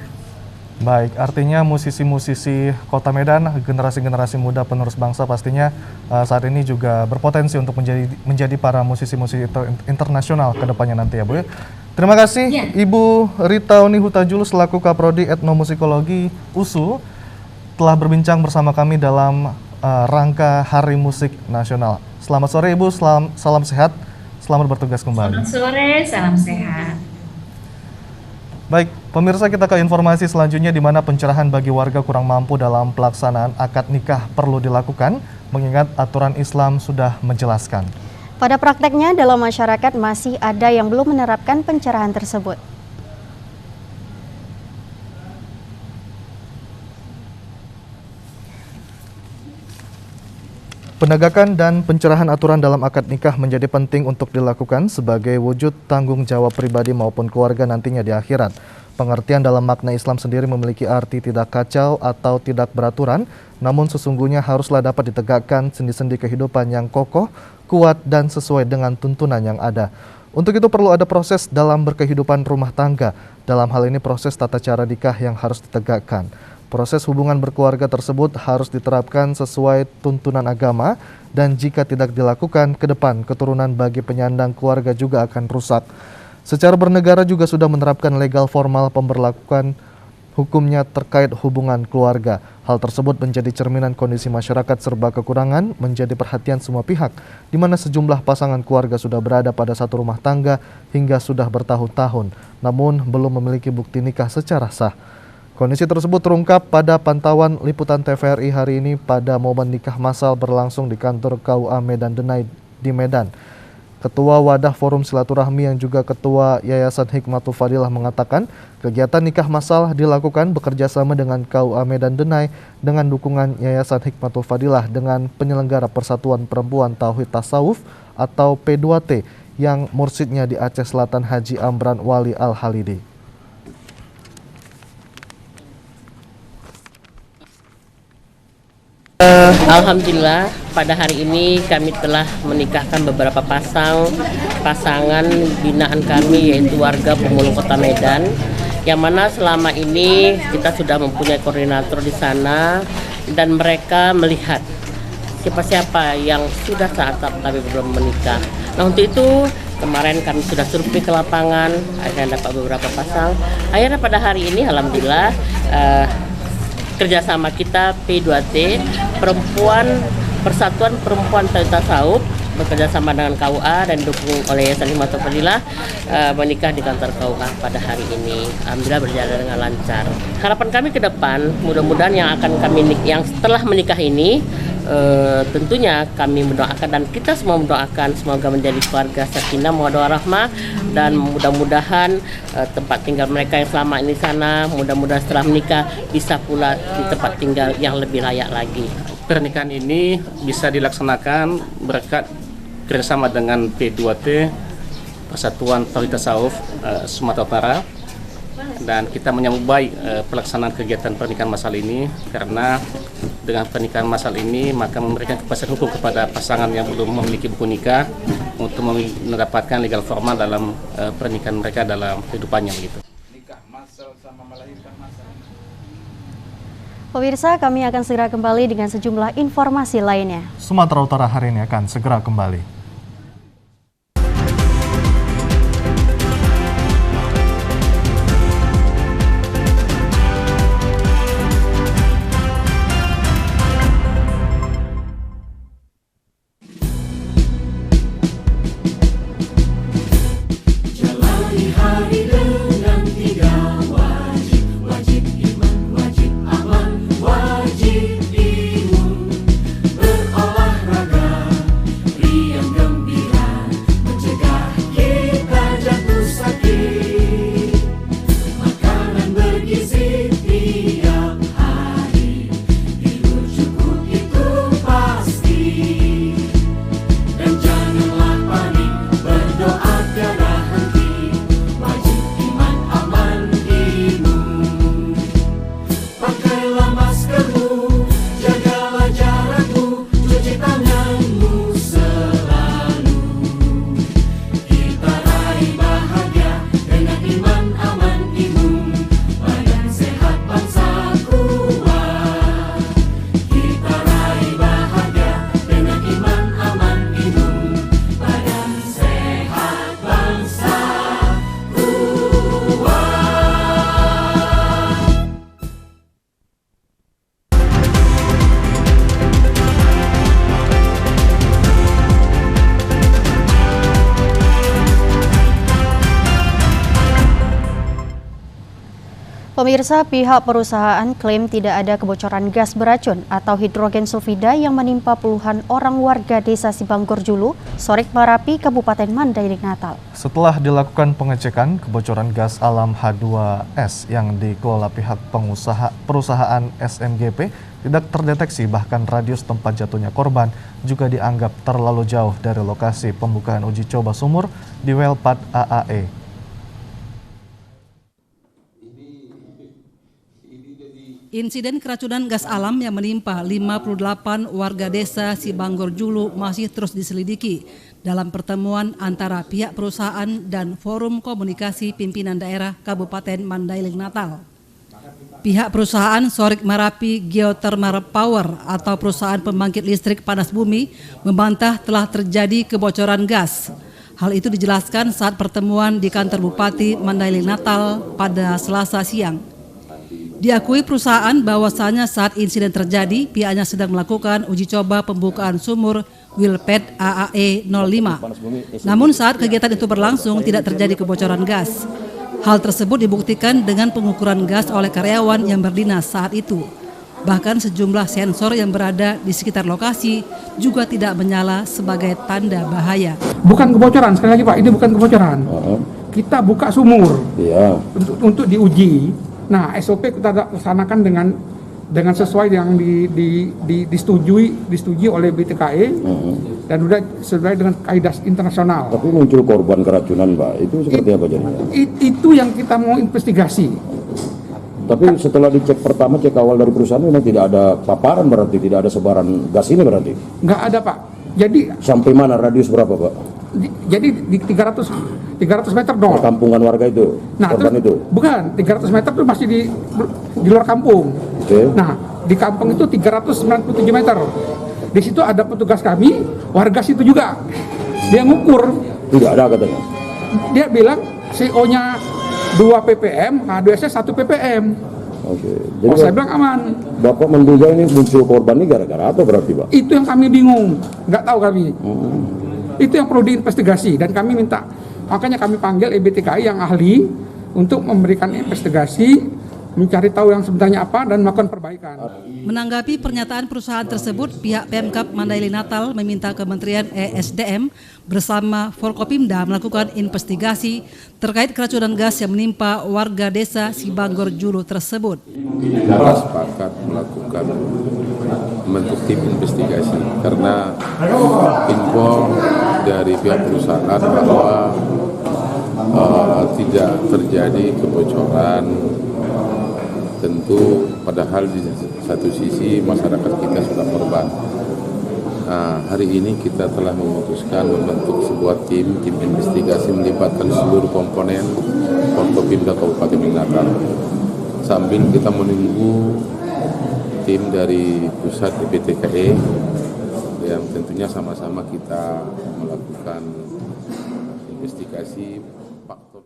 Baik, artinya musisi-musisi Kota Medan, generasi-generasi muda penerus bangsa pastinya saat ini juga berpotensi untuk menjadi para musisi-musisi internasional ke depannya nanti ya Bu ya. Terima kasih Ibu Rita Uni Hutajulu selaku Kaprodi Etnomusikologi USU telah berbincang bersama kami dalam rangka Hari Musik Nasional. Selamat sore Ibu, salam sehat, selamat bertugas kembali. Selamat sore, salam sehat. Baik, pemirsa kita ke informasi selanjutnya di mana pencerahan bagi warga kurang mampu dalam pelaksanaan akad nikah perlu dilakukan mengingat aturan Islam sudah menjelaskan. Pada prakteknya dalam masyarakat masih ada yang belum menerapkan pencerahan tersebut. Penegakan dan pencerahan aturan dalam akad nikah menjadi penting untuk dilakukan sebagai wujud tanggung jawab pribadi maupun keluarga nantinya di akhirat. Pengertian dalam makna Islam sendiri memiliki arti tidak kacau atau tidak beraturan, namun sesungguhnya haruslah dapat ditegakkan sendi-sendi kehidupan yang kokoh, kuat, dan sesuai dengan tuntunan yang ada. Untuk itu perlu ada proses dalam berkehidupan rumah tangga. Dalam hal ini proses tata cara nikah yang harus ditegakkan. Proses hubungan berkeluarga tersebut harus diterapkan sesuai tuntunan agama dan jika tidak dilakukan ke depan keturunan bagi penyandang keluarga juga akan rusak. Secara bernegara juga sudah menerapkan legal formal pemberlakuan hukumnya terkait hubungan keluarga. Hal tersebut menjadi cerminan kondisi masyarakat serba kekurangan, menjadi perhatian semua pihak, di mana sejumlah pasangan keluarga sudah berada pada satu rumah tangga hingga sudah bertahun-tahun, namun belum memiliki bukti nikah secara sah. Kondisi tersebut terungkap pada pantauan liputan TVRI hari ini pada momen nikah massal berlangsung di kantor KUA Medan Denai di Medan. Ketua Wadah Forum Silaturahmi yang juga Ketua Yayasan Hikmatul Fadilah mengatakan kegiatan nikah massal dilakukan bekerjasama dengan KUA Medan Denai dengan dukungan Yayasan Hikmatul Fadilah dengan penyelenggara Persatuan Perempuan Tauhid Tasawuf atau P2T yang mursyidnya di Aceh Selatan Haji Amran Wali Al-Halidi. Alhamdulillah pada hari ini kami telah menikahkan beberapa pasangan binaan kami, yaitu warga Pemulung Kota Medan, yang mana selama ini kita sudah mempunyai koordinator di sana dan mereka melihat siapa-siapa yang sudah saat tapi belum menikah. Nah, untuk itu kemarin kami sudah survei ke lapangan, akhirnya dapat beberapa pasang. Akhirnya pada hari ini alhamdulillah kerjasama kita P2T Persatuan Perempuan Tauhid Tasawuf bekerjasama dengan KUA dan didukung oleh Yayasan Hikmatul Fadilah menikah di kantor KUA pada hari ini. Alhamdulillah berjalan dengan lancar. Harapan kami ke depan, mudah-mudahan yang setelah menikah ini tentunya kami mendoakan dan kita semua mendoakan semoga menjadi keluarga sakinah mawaddah warahmah, dan mudah-mudahan tempat tinggal mereka yang selama ini sana mudah-mudahan setelah menikah bisa pula di tempat tinggal yang lebih layak lagi. Pernikahan ini bisa dilaksanakan berkat kerjasama dengan P2T Persatuan Tauhid Tasawuf Sumatera Utara, dan kita menyambut baik pelaksanaan kegiatan pernikahan massal ini karena dengan pernikahan massal ini maka memberikan kepastian hukum kepada pasangan yang belum memiliki buku nikah untuk mendapatkan legal formal dalam pernikahan mereka dalam kehidupannya begitu. Pemirsa, kami akan segera kembali dengan sejumlah informasi lainnya. Sumatera Utara hari ini akan segera kembali. Pemirsa, pihak perusahaan klaim tidak ada kebocoran gas beracun atau hidrogen sulfida yang menimpa puluhan orang warga desa Sibanggor Julu, Sorik Marapi, Kabupaten Mandailing Natal. Setelah dilakukan pengecekan, kebocoran gas alam H2S yang dikelola pihak perusahaan SMGP tidak terdeteksi, bahkan radius tempat jatuhnya korban juga dianggap terlalu jauh dari lokasi pembukaan uji coba sumur di well pad AAE. Insiden keracunan gas alam yang menimpa 58 warga desa Sibanggor Julu masih terus diselidiki dalam pertemuan antara pihak perusahaan dan Forum Komunikasi Pimpinan Daerah Kabupaten Mandailing Natal. Pihak perusahaan Sorik Marapi Geothermal Power atau perusahaan pembangkit listrik panas bumi membantah telah terjadi kebocoran gas. Hal itu dijelaskan saat pertemuan di kantor Bupati Mandailing Natal pada Selasa siang. Diakui perusahaan bahwasanya saat insiden terjadi, pihaknya sedang melakukan uji coba pembukaan sumur Wilpad AAE 05. Namun saat kegiatan itu berlangsung tidak terjadi kebocoran gas. Hal tersebut dibuktikan dengan pengukuran gas oleh karyawan yang berdinas saat itu. Bahkan sejumlah sensor yang berada di sekitar lokasi juga tidak menyala sebagai tanda bahaya. Bukan kebocoran, sekali lagi Pak, ini bukan kebocoran. Kita buka sumur untuk diuji. Nah, SOP kita laksanakan dengan sesuai yang disetujui oleh BTKE dan sudah sesuai dengan kaidah internasional. Tapi muncul korban keracunan, Pak. Itu seperti apa jadinya? Itu yang kita mau investigasi. Tapi setelah dicek pertama, cek awal dari perusahaan memang tidak ada paparan, berarti tidak ada sebaran gas ini berarti? Nggak ada Pak. Jadi sampai mana, radius berapa Pak? Jadi di 300 meter dong. Perkampungan warga itu? Nah, korban itu? Bukan, 300 meter itu masih di luar kampung. Nah, di kampung itu 397 meter. Di situ ada petugas kami, warga situ juga. Dia ngukur. Tidak ada katanya? Dia bilang CO-nya 2 ppm, H2S-nya 1 ppm. Oke. Jadi saya bilang aman. Bapak menduga ini muncul korban ini gara-gara apa berarti Pak? Itu yang kami bingung, nggak tahu kami. Itu yang perlu diinvestigasi dan kami minta, makanya kami panggil EBTKI yang ahli untuk memberikan investigasi, mencari tahu yang sebenarnya apa dan melakukan perbaikan. Menanggapi pernyataan perusahaan tersebut, pihak Pemkab Mandailing Natal meminta Kementerian ESDM bersama Forkopimda melakukan investigasi terkait keracunan gas yang menimpa warga desa Sibanggor Julu tersebut. Kita sepakat melakukan membentuk tim investigasi karena info dari pihak perusahaan bahwa tidak terjadi kebocoran. Tentu padahal di satu sisi masyarakat kita sudah korban. Nah, hari ini kita telah memutuskan membentuk sebuah tim investigasi melibatkan seluruh komponen Forkopimda Kabupaten Natal. Sambil kita menunggu tim dari pusat BPTKE yang tentunya sama-sama kita melakukan investigasi faktor.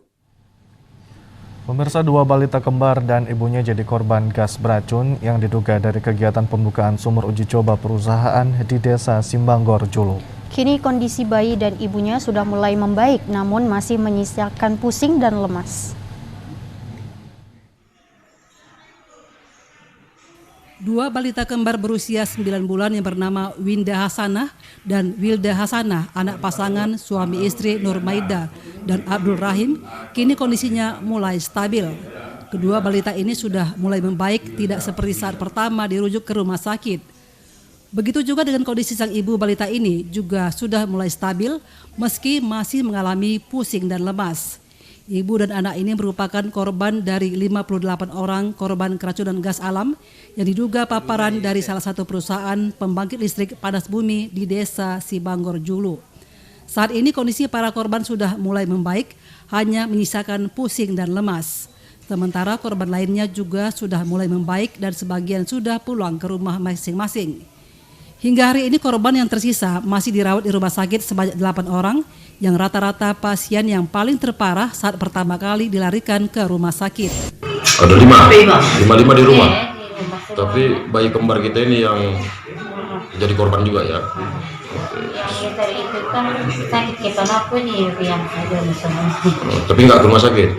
Pemirsa, 2 balita kembar dan ibunya jadi korban gas beracun yang diduga dari kegiatan pembukaan sumur uji coba perusahaan di desa Sibanggor Julu. Kini kondisi bayi dan ibunya sudah mulai membaik, namun masih menyisakan pusing dan lemas. 2 balita kembar berusia 9 bulan yang bernama Winda Hasanah dan Wilda Hasanah, anak pasangan suami istri Nur Maida dan Abdul Rahim, kini kondisinya mulai stabil. Kedua balita ini sudah mulai membaik, tidak seperti saat pertama dirujuk ke rumah sakit. Begitu juga dengan kondisi sang ibu balita ini juga sudah mulai stabil meski masih mengalami pusing dan lemas. Ibu dan anak ini merupakan korban dari 58 orang korban keracunan gas alam yang diduga paparan dari salah satu perusahaan pembangkit listrik panas bumi di desa Sibanggor Julu. Saat ini kondisi para korban sudah mulai membaik, hanya menyisakan pusing dan lemas. Sementara korban lainnya juga sudah mulai membaik dan sebagian sudah pulang ke rumah masing-masing. Hingga hari ini korban yang tersisa masih dirawat di rumah sakit sebanyak 8 orang, yang rata-rata pasien yang paling terparah saat pertama kali dilarikan ke rumah sakit. Ada 5 di rumah. Tapi bayi kembar kita ini yang jadi korban juga ya. Yang kita itu kan sakit kenapa nih yang ada misalnya. Tapi nggak ke rumah sakit.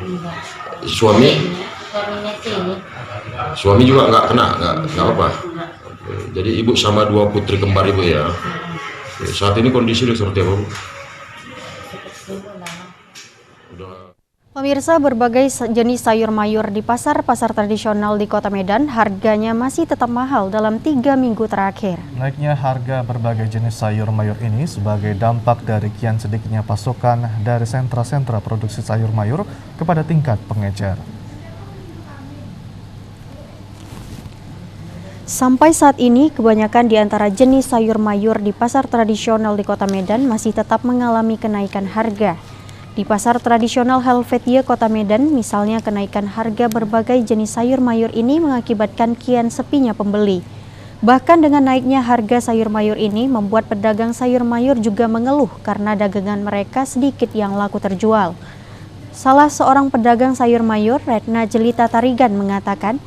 Suami juga nggak kena, nggak apa. Jadi ibu sama 2 putri kembar ibu ya. Saat ini kondisi seperti apa, Bu? Pemirsa, berbagai jenis sayur mayur di pasar-pasar tradisional di Kota Medan harganya masih tetap mahal dalam 3 minggu terakhir. Naiknya harga berbagai jenis sayur mayur ini sebagai dampak dari kian sedikitnya pasokan dari sentra-sentra produksi sayur mayur kepada tingkat pengecer. Sampai saat ini, kebanyakan di antara jenis sayur mayur di pasar tradisional di Kota Medan masih tetap mengalami kenaikan harga. Di pasar tradisional Helvetia Kota Medan, misalnya kenaikan harga berbagai jenis sayur mayur ini mengakibatkan kian sepinya pembeli. Bahkan dengan naiknya harga sayur mayur ini membuat pedagang sayur mayur juga mengeluh karena dagangan mereka sedikit yang laku terjual. Salah seorang pedagang sayur mayur, Retna Jelita Tarigan, mengatakan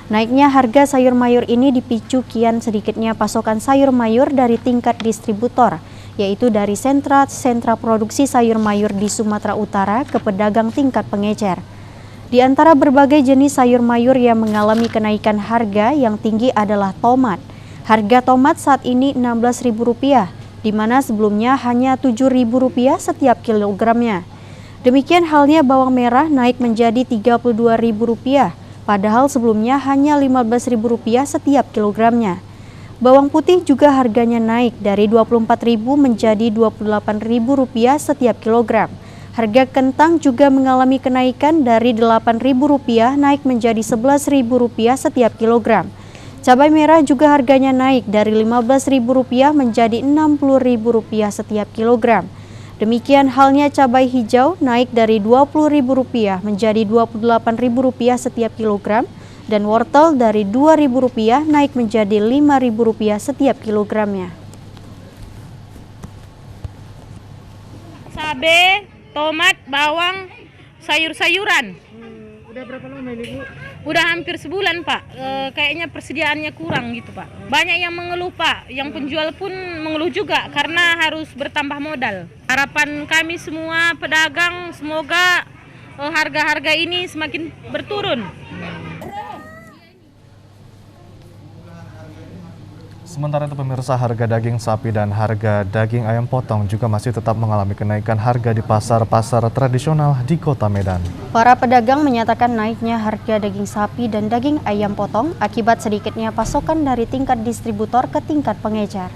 naiknya harga sayur mayur ini dipicu kian sedikitnya pasokan sayur mayur dari tingkat distributor, yaitu dari sentra-sentra produksi sayur mayur di Sumatera Utara ke pedagang tingkat pengecer. Di antara berbagai jenis sayur mayur yang mengalami kenaikan harga yang tinggi adalah tomat. Harga tomat saat ini Rp16.000, di mana sebelumnya hanya Rp7.000 setiap kilogramnya. Demikian halnya bawang merah naik menjadi Rp32.000, padahal sebelumnya hanya Rp15.000 setiap kilogramnya. Bawang putih juga harganya naik dari Rp24.000 menjadi Rp28.000 setiap kilogram. Harga kentang juga mengalami kenaikan dari Rp8.000 naik menjadi Rp11.000 setiap kilogram. Cabai merah juga harganya naik dari Rp15.000 menjadi Rp60.000 setiap kilogram. Demikian halnya cabai hijau naik dari Rp20.000 menjadi Rp28.000 setiap kilogram dan wortel dari Rp2.000 naik menjadi Rp5.000 setiap kilogramnya. Cabai, tomat, bawang, sayur-sayuran. Udah berapa lama ini, Bu? Udah hampir sebulan, Pak. Kayaknya persediaannya kurang gitu, Pak. Banyak yang mengeluh, Pak. Yang penjual pun mengeluh juga karena harus bertambah modal. Harapan kami semua pedagang semoga harga-harga ini semakin berturun. Sementara itu pemirsa, harga daging sapi dan harga daging ayam potong juga masih tetap mengalami kenaikan harga di pasar-pasar tradisional di Kota Medan. Para pedagang menyatakan naiknya harga daging sapi dan daging ayam potong akibat sedikitnya pasokan dari tingkat distributor ke tingkat pengecer.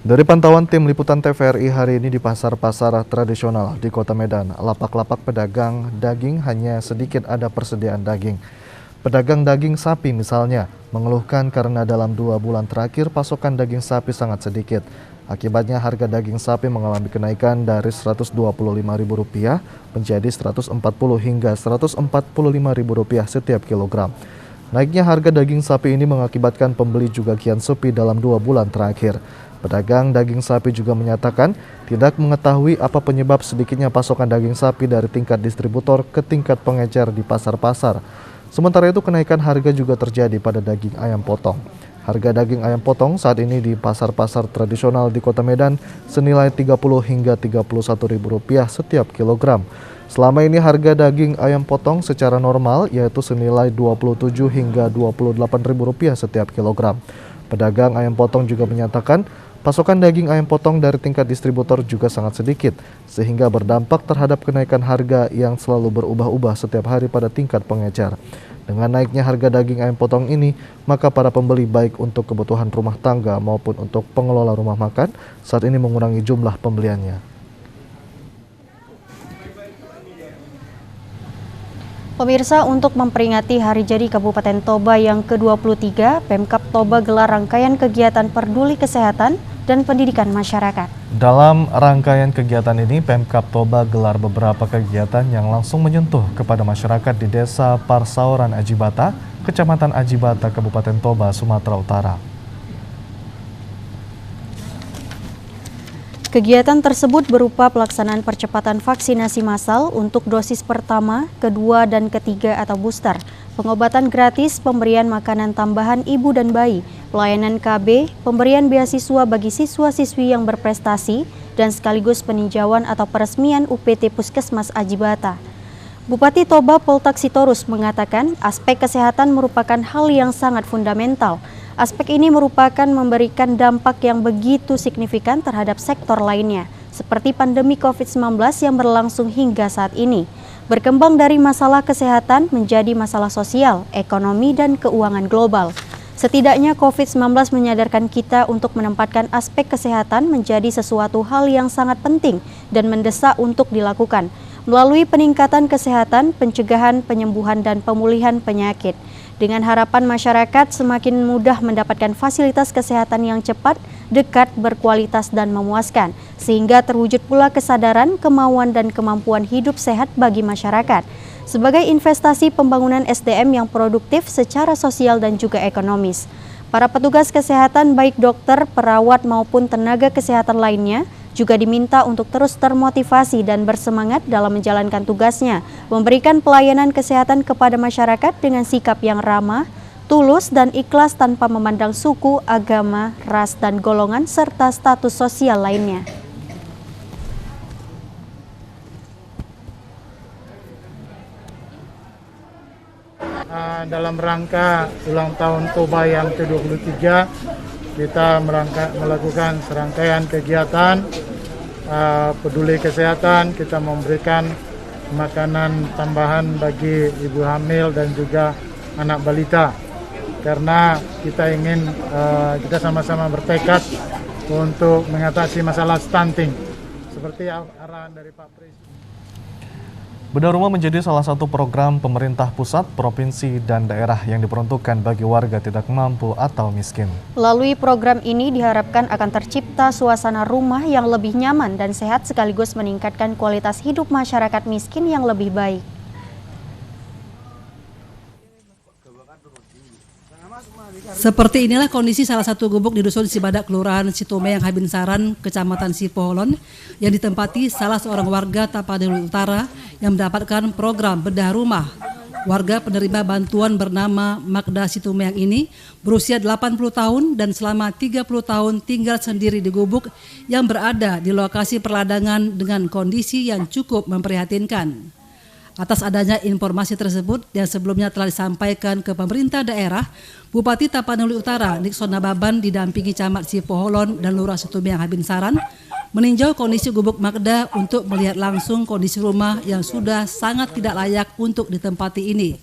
Dari pantauan tim liputan TVRI hari ini di pasar-pasar tradisional di Kota Medan, lapak-lapak pedagang daging hanya sedikit ada persediaan daging. Pedagang daging sapi misalnya mengeluhkan karena dalam 2 bulan terakhir pasokan daging sapi sangat sedikit. Akibatnya harga daging sapi mengalami kenaikan dari Rp125.000 menjadi Rp140 hingga Rp145.000 setiap kilogram. Naiknya harga daging sapi ini mengakibatkan pembeli juga kian sepi dalam 2 bulan terakhir. Pedagang daging sapi juga menyatakan tidak mengetahui apa penyebab sedikitnya pasokan daging sapi dari tingkat distributor ke tingkat pengecer di pasar-pasar. Sementara itu kenaikan harga juga terjadi pada daging ayam potong. Harga daging ayam potong saat ini di pasar-pasar tradisional di Kota Medan senilai Rp30 hingga Rp31.000 setiap kilogram. Selama ini harga daging ayam potong secara normal yaitu senilai Rp27 hingga Rp28.000 setiap kilogram. Pedagang ayam potong juga menyatakan pasokan daging ayam potong dari tingkat distributor juga sangat sedikit, sehingga berdampak terhadap kenaikan harga yang selalu berubah-ubah setiap hari pada tingkat pengecer. Dengan naiknya harga daging ayam potong ini, maka para pembeli baik untuk kebutuhan rumah tangga maupun untuk pengelola rumah makan saat ini mengurangi jumlah pembeliannya. Pemirsa, untuk memperingati Hari Jadi Kabupaten Toba yang ke-23, Pemkab Toba gelar rangkaian kegiatan peduli kesehatan dan pendidikan masyarakat. Dalam rangkaian kegiatan ini, Pemkab Toba gelar beberapa kegiatan yang langsung menyentuh kepada masyarakat di Desa Parsauran Ajibata, Kecamatan Ajibata, Kabupaten Toba, Sumatera Utara. Kegiatan tersebut berupa pelaksanaan percepatan vaksinasi massal untuk dosis pertama, kedua, dan ketiga atau booster, pengobatan gratis, pemberian makanan tambahan ibu dan bayi, pelayanan KB, pemberian beasiswa bagi siswa-siswi yang berprestasi, dan sekaligus peninjauan atau peresmian UPT Puskesmas Ajibata. Bupati Toba Poltak Sitorus mengatakan aspek kesehatan merupakan hal yang sangat fundamental. Aspek ini merupakan memberikan dampak yang begitu signifikan terhadap sektor lainnya, seperti pandemi COVID-19 yang berlangsung hingga saat ini. Berkembang dari masalah kesehatan menjadi masalah sosial, ekonomi, dan keuangan global. Setidaknya COVID-19 menyadarkan kita untuk menempatkan aspek kesehatan menjadi sesuatu hal yang sangat penting dan mendesak untuk dilakukan, melalui peningkatan kesehatan, pencegahan, penyembuhan, dan pemulihan penyakit. Dengan harapan masyarakat semakin mudah mendapatkan fasilitas kesehatan yang cepat, dekat, berkualitas, dan memuaskan, sehingga terwujud pula kesadaran, kemauan, dan kemampuan hidup sehat bagi masyarakat, sebagai investasi pembangunan SDM yang produktif secara sosial dan juga ekonomis. Para petugas kesehatan baik dokter, perawat, maupun tenaga kesehatan lainnya juga diminta untuk terus termotivasi dan bersemangat dalam menjalankan tugasnya, memberikan pelayanan kesehatan kepada masyarakat dengan sikap yang ramah, tulus, dan ikhlas tanpa memandang suku, agama, ras, dan golongan, serta status sosial lainnya. dalam rangka ulang tahun Toba yang ke-23, kita melakukan serangkaian kegiatan peduli kesehatan. Kita memberikan makanan tambahan bagi ibu hamil dan juga anak balita, karena kita ingin kita sama-sama bertekad untuk mengatasi masalah stunting seperti arahan dari Pak Presiden. Bedah Rumah menjadi salah satu program pemerintah pusat, provinsi, dan daerah yang diperuntukkan bagi warga tidak mampu atau miskin. Melalui program ini diharapkan akan tercipta suasana rumah yang lebih nyaman dan sehat sekaligus meningkatkan kualitas hidup masyarakat miskin yang lebih baik. Seperti inilah kondisi salah satu gubuk di Dusun Cibadak, Kelurahan Situmeang, Habinsaran, Kecamatan Sipoholon, yang ditempati salah seorang warga Tapanuli Utara yang mendapatkan program bedah rumah. Warga penerima bantuan bernama Magda Situmeang ini berusia 80 tahun dan selama 30 tahun tinggal sendiri di gubuk yang berada di lokasi perladangan dengan kondisi yang cukup memprihatinkan. Atas adanya informasi tersebut yang sebelumnya telah disampaikan ke pemerintah daerah, Bupati Tapanuli Utara Nixon Nababan didampingi Camat Sipoholon dan Lurah Situmeang Habinsaran meninjau kondisi gubuk Magda untuk melihat langsung kondisi rumah yang sudah sangat tidak layak untuk ditempati ini,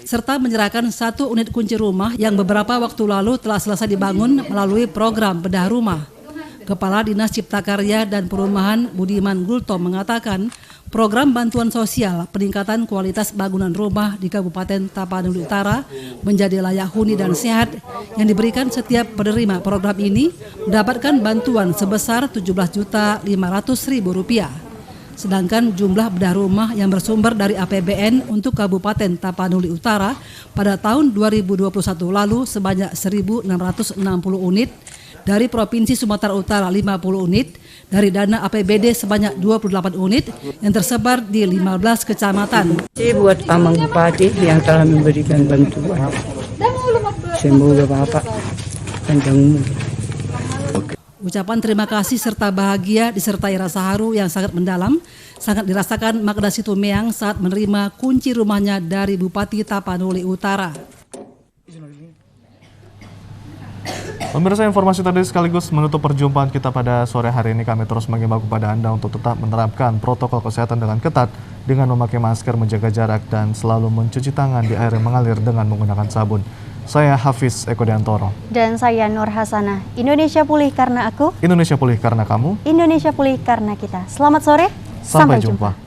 serta menyerahkan 1 unit kunci rumah yang beberapa waktu lalu telah selesai dibangun melalui program bedah rumah. Kepala Dinas Cipta Karya dan Perumahan Budiman Gultom mengatakan program bantuan sosial peningkatan kualitas bangunan rumah di Kabupaten Tapanuli Utara menjadi layak huni dan sehat yang diberikan setiap penerima program ini mendapatkan bantuan sebesar Rp17.500.000. Sedangkan jumlah bedah rumah yang bersumber dari APBN untuk Kabupaten Tapanuli Utara pada tahun 2021 lalu sebanyak 1.660 unit, dari Provinsi Sumatera Utara 50 unit, dari dana APBD sebanyak 28 unit yang tersebar di 15 kecamatan. Buat Amang Bupati yang telah memberikan bantuan. Semoga Bapak panjang umur. Ucapan terima kasih serta bahagia disertai rasa haru yang sangat mendalam sangat dirasakan Magda Situmeang saat menerima kunci rumahnya dari Bupati Tapanuli Utara. Pemirsa, informasi tadi sekaligus menutup perjumpaan kita pada sore hari ini. Kami terus mengimbau kepada Anda untuk tetap menerapkan protokol kesehatan dengan ketat dengan memakai masker, menjaga jarak, dan selalu mencuci tangan di air yang mengalir dengan menggunakan sabun. Saya Hafiz Eko Diantoro. Dan saya Nur Hasanah. Indonesia pulih karena aku. Indonesia pulih karena kamu. Indonesia pulih karena kita. Selamat sore. Sampai jumpa.